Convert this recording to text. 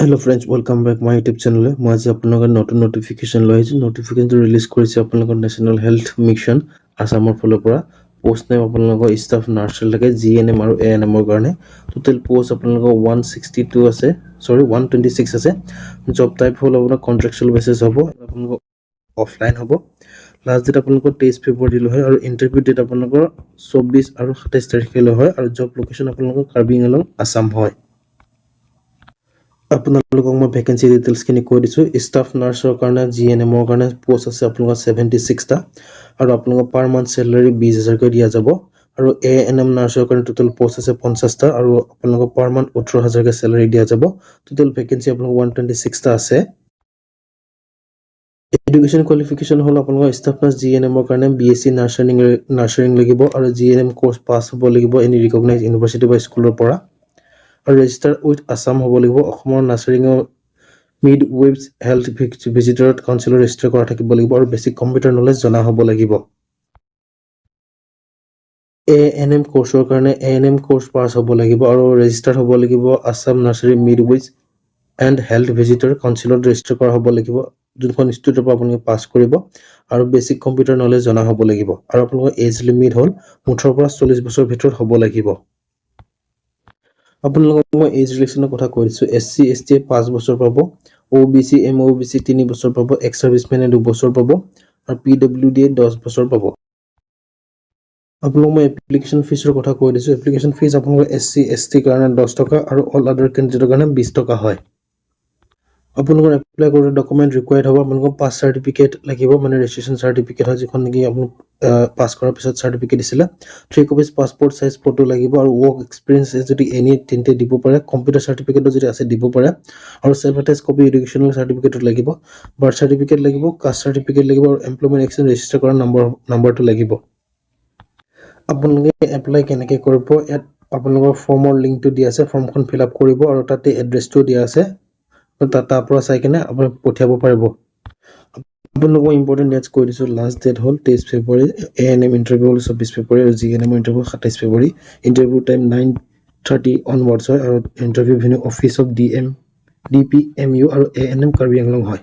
Hello friends, welcome back my YouTube channel. মই আজি আপোনালোকৰ নতুন নোটিফিকেশন লৈ আহিছো। নোটিফিকেশনটো ৰিলিজ কৰিছে আপোনালোকৰ নেশনাল হেল্থ মিশন আসামৰ ফালৰ পৰা। পোষ্ট নেম আপোনালোকৰ ষ্টাফ নাৰ্ছৰ লাগে জিএনএম আৰু এএনএম ৰ কাৰণে। টোটাল পোষ্ট আপোনালোকৰ 162 আছে, 126 আছে। জব টাইপ হ'ল আপোনাৰ কন্ট্ৰাকচুৱেল বেচিছ হ'ব, আপোনালোকৰ অফলাইন হ'ব। লাষ্ট ডেট আপোনালোকৰ 23 ফেব্ৰুৱাৰী লৈ হয় আৰু ইন্টাৰভিউ ডেট আপোনালোকৰ 24 আৰু 27 তাৰিখে লৈ হয় আৰু জব লোকেশন আপোনালোকৰ কাৰ্বি আংলং আসাম হয়। আপোনালোকক মই ভ্যাকেন্সি ডিটেইলছ খিনি কৈ দিছো। ষ্টাফ নাৰ্ছৰ কাৰণে জিএনএম ৰ কাৰণে পোষ্ট আছে আপোনালোকৰ 76 টা আৰু আপোনালোকৰ পাৰ মান্থ স্যালাৰি 20000 কৈ দিয়া যাব আৰু এএনএম নাৰ্ছৰ কাৰণে টোটাল পোষ্ট আছে 50 টা আৰু আপোনালোকৰ পাৰ মান্থ 18000 কৈ স্যালাৰি দিয়া যাব। টোটাল ভ্যাকেন্সি আপোনালোকৰ 126 টা আছে। এডুকেশন কোৱালিফিকেশন হল আপোনালোকৰ ষ্টাফ নাৰ্ছ জিএনএম ৰ কাৰণে বিএসসি নাৰ্চাৰিং লাগিব আৰু জিএনএম কোৰ্স পাস হ'ব লাগিব এনি ৰিকগনাইজ ইউনিভাৰ্সিটি বা স্কুলৰ পৰা আৰু ৰেজিষ্টাৰ উইথ আসাম হ'ব লাগিব। অসমৰ নাৰ্চাৰিংৰ মিড ৱেবছ হেল্থ ভিজিটৰত কাউন্সিলৰ ৰেজিষ্টাৰ কৰা থাকিব লাগিব আৰু বেসিক কম্পিউটাৰ নলেজ জনা হ'ব লাগিব। এএনএম কোৰ্সৰ কাৰণে এএনএম কোৰ্স পাস হ'ব লাগিব আৰু ৰেজিষ্টাৰ হ'ব লাগিব Assam nursery midwives and health visitor কাউন্সিলত ৰেজিষ্টাৰ কৰা হ'ব লাগিব। যোনখন ইনষ্টিটিউটৰ পৰা আপুনি পাস কৰিব আৰু বেসিক কম্পিউটাৰ নলেজ জনা হ'ব লাগিব আৰু আপোনালোকৰ এজ লিমিট হ'ল 18 পৰা 40 বছৰ ভিতৰত হ'ব লাগিব। আপোনালোকক মই এজ ৰিলেকশনৰ কথা কৈ দিছো। এসসি এসটি 5 বছৰ পাব, ওবিসি এমওবিসি 3 বছৰ পাব, এক্স সাৰ্ভিসমেনে 2 বছৰ পাব আৰু পিডব্লিউডি 10 বছৰ পাব। আপোনালোকক মই এপ্লিকেশন ফিছৰ কথা কৈ দিছো। এপ্লিকেশন ফিছ আপোনালোকৰ এসসি এসটি কাৰণে 10 টকা আৰু অল আদাৰ কেণ্ডিডেটৰ কাৰণে 20 টকা হয়। আপোনালোকৰ এপ্লাই কৰা ডকুমেন্ট ৰিকোয়াৰ্ড হ'ব। আপোনালোকৰ পাস সাৰ্টিফিকেট লাগিব, মানে ৰেজিষ্ট্ৰেচন সাৰ্টিফিকেট হয় যিখন নেকি আপুনি পাস কৰাৰ পিছত সাৰ্টিফিকেট দিছিলে। 3 কপিজ পাসপোৰ্ট সাইজ ফটো লাগিব আৰু ওয়াৰ্ক এক্সপেৰিয়েন্স যদি এনি তিনতে দিব পাৰে। কম্পিউটাৰ সাৰ্টিফিকেট যদি আছে দিব পাৰে আৰু self attach copy educational certificate লাগিব, বাৰ্থ সাৰ্টিফিকেট লাগিব, কাষ্ট সাৰ্টিফিকেট লাগিব আৰু এমপ্লয়মেন্ট এক্সচেঞ্জ ৰেজিষ্টাৰ কৰা নম্বৰটো লাগিব। আপোনালোকে এপ্লাই কেনেকৈ কৰিব, ইয়াত আপোনালোকৰ ফৰ্মৰ লিংকটো দিয়া আছে, ফৰ্মখন ফিল আপ কৰিব আৰু তাতে এড্ৰেছটো দিয়া আছে। তাৰ পৰা চাই কিনে আপুনি পঠিয়াব পাৰিব। আপোনালোকক ইম্পৰ্টেন্ট ডেটছ কৈ দিছো। লাষ্ট ডেট হ'ল 23 ফেব্ৰুৱাৰী, এএনএম ইন্টাৰভিউ হ'ল 24 ফেব্ৰুৱাৰী আৰু জিএনএম ইন্টাৰভিউ 27 ফেব্ৰুৱাৰী। ইন্টাৰভিউ টাইম 9:30 অনৱাৰ্ডছ হয় আৰু interview venue office of DPMU আৰু এএনএম কাৰ্বি আংলং হয়।